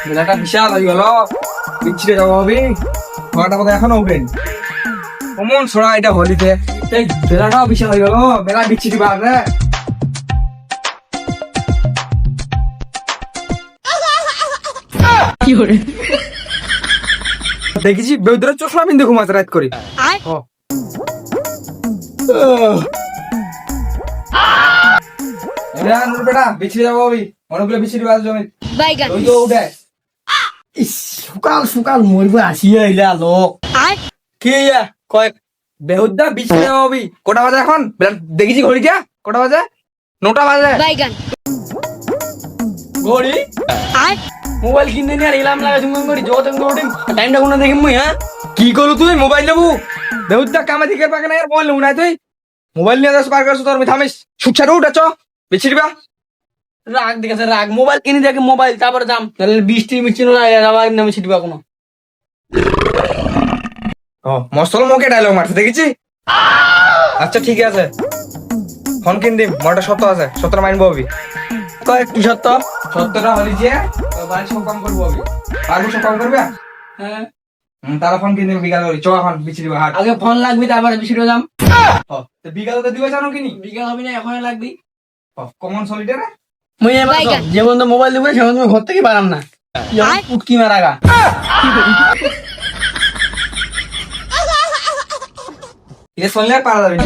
বেলাটা বিশাল হয়ে গেল, বিচ্ছিরে যাবো হবে। ঘরটা কথা এখনো উঠেন কমন ছড়া এটা হোলিতে। এই বেলাটাও বিশাল হয়ে গেল, বেলা বিচ্ছিরি বাড়বে। দেখেছি বেউদ্রা চশমা পিনতে ঘুমাতে রাত করে। বেটা বিছিয়ে যাবো অনেকগুলো বিছিয়ে বাজ জমি উঠে। সকাল সকাল মরবো আসিয়া আইলা লোক কি কয়েক বেহুদা বিছিয়ে যাবো কটা বাজে এখন? দেখেছি ঘড়িটা কটা বাজে? 9টা বাজে। ঘড়ি মোবাইল কিনতে নিয়ে আর এলাম লাগা তুমি করি যত ঘড়ি টাইমটা কোন দেখি মুই। হ্যাঁ কি করু তুই? মোবাইল নেবু বেহুদা কামে দিকে পাকে না, মোবাইল নেবু না তুই? মোবাইল নিয়ে যাস পার করছো তোর থামিস সুচ্ছাটা উঠাচ্ছ বিছিড়বা। রাগ দেখেছে রাগ, মোবাইল কিনে দেখে মোবাইল তারপরে দাম তাহলে বৃষ্টি মিষ্টি নামে ছিটবা কোনো। মস্তল মুখে ডায়লগ মারছে দেখেছি। আচ্ছা ঠিক আছে, ফোন কিন দিম, মোটা সত্য আছে, 17 মাইন ববি। কি সত্য? 17টা হলি যে বাড়ি সব কাম করবো হবে, পারবো সব কাম করবে। হ্যাঁ তারা ফোন কিন দিবে বিকাল করে, চ এখন বিছিড়বা হাট। আগে ফোন লাগবে তারপরে বৃষ্টি দাম। বিকালে তো দিবে জানো কিনি, বিকাল হবে না এখন লাগবে। কমন সলিটারে মুই যেমন তো মোবাইল দেবো সেমন তুমি ঘর থেকে পারাম না, উটকি মারাগা। এটা শুনলে আর পারা যাবে না।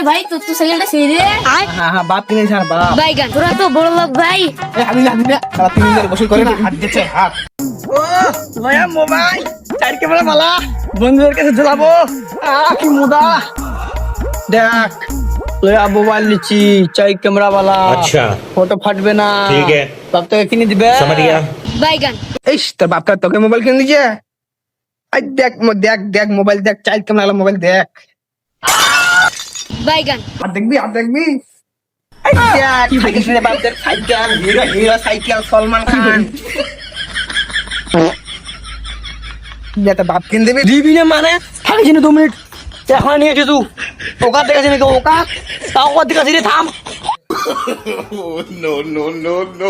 ভাই তোর তো সাইকেলটা সেই রে। হ্যাঁ বাপ কিনে ছাড় বাপ। বাইগান তোরা তো বড় লোক ভাই। আমি না সারা 3 দিন বসে করে হাত দিচ্ছে হাত। ও ভাইয়া মোবাইল চার ক্যামেরা মালা বন্ধুদের কাছে ঝোলাবো। কি মুদা দেখ লয়া মোবাইল নিচ্ছি চাই ক্যামেরা वाला। अच्छा ফটো ফাটবে না, ठीक है বাপ তোকে কিনে দিবে। समझ गया। বাইগান এই তোর বাপটা তোকে মোবাইল কিনে দিয়েছে? আই দেখ দেখ দেখ মোবাইল দেখ, চাইল্ড ক্যামেরা মোবাইল দেখ। বাইগান আর দেখবি আর দেখবি সাইকেল হিরো হিরো সাইকেল সলমান খান। বাপ কিনে দিবি দিবি না মানে থাকিস না 2 মিনিট এখন নিয়ে এসে তুই ওকার দেখাচ্ছি নাকি ওকা তাও ওকার দেখাচ্ছি রে থাম। no no no no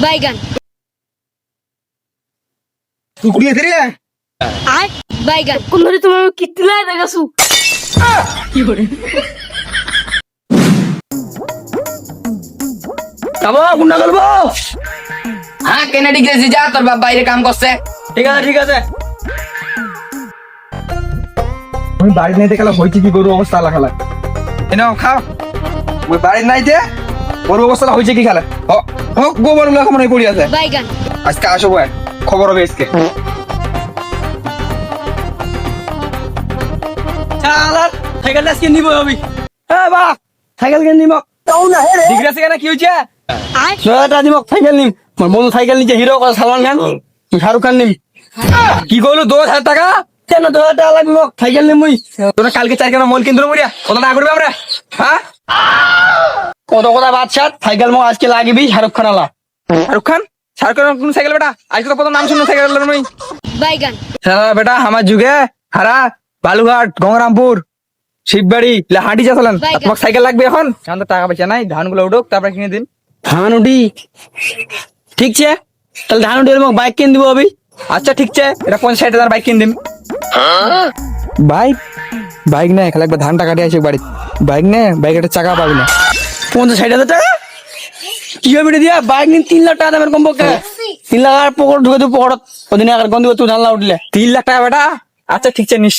বাইগান তুই কুড়িয়ে দিলি আর বাইগান কোন ধরে তোমার কিতলা দেখাছু কি করে যাবো গুন্ডা করবো। হ্যাঁ কেনেডি গেছি, যা তোর বাপ বাইরে কাম করছে। ঠিক আছে ঠিক আছে। আমি বাড়ি নাইতে গেলে হয়েছে কি গরু অবস্থা আলা খেলা এনাও খাও। ওই বাড়ি নাইতে গরু অবস্থা হয়েছে কি খেলা হোক গোবর গুলো মনে পড়ি আছে। বাইগান আজকে আসো ভাই, খবর হবে আজকে। চালার সাইকেলটা আজকে নিবো আমি। হ্যাঁ বা সাইকেল কিনে নিব তাও না হে ডিগ্রি আছে কেন কি হয়েছে? আর নয়টা নিব সাইকেল নিম। মোর বন্ধু সাইকেল নিচে হিরো সালমান খান শাহরুখ খান নিম। কি করলো 2000 টাকা? কেন 2000 টাকা লাগবে সাইকেল নিম মুই। তোরা কালকে 4 কেন মল কিনতে মরিয়া কত না করবে আমরা? হ্যাঁ কত কথা বাদশাহ সাইকেল মো আজকে লাগিবি শাহরুখ খান আলা। শাহরুখ খান কোন সাইকেল বেটা? আজকে তো কত নাম শুনো সাইকেল নই। বাইগান সারা বেটা আমার যুগে হারা বালুঘাট গঙ্গারামপুর শিববাড়ি হাঁটি যা চলেন। তোমার সাইকেল লাগবে এখন? এখন তো টাকা পয়সা নাই, ধানগুলো উঠুক তারপরে কিনে দিন। ধান উঠি ঠিক আছে তাহলে ধান উঠি মোক বাইক কিনে দিব আমি। আচ্ছা ঠিক আছে, এটা 65,000 বাইক কিনে দিন। বাইক বাইক নেই খালি একবার ধানটা কাটে আসে বাড়ি। বাইক নে, বাইকের চাকা পাবি না। 50-60 টাকা কি হবে দিয়া বাইক নিন 3 লাখ টাকা দামের কমপক্ষে। 3 লাখ আর পকেট ঢুকে দিব পকেট ওদিন আর গন্ধ তুই ধান লা উঠলে 3 লাখ টাকা বেটা। আচ্ছা ঠিক আছে নিস।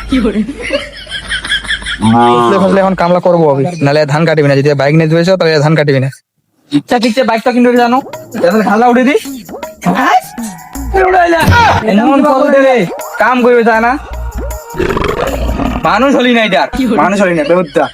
কি করে ফসলে এখন কামলা করবো আমি, নাহলে ধান কাটবি না। যদি বাইক নিয়ে ধুয়েছো তাহলে ধান কাটবি না। আচ্ছা ঠিক আছে, বাইকটা কিনে জানো তাহলে ধানলা উঠে দি। এমন কত দেবে কাম করবে তা না? মানুষ হলি না, এটা মানুষ হলি না বেহুদা।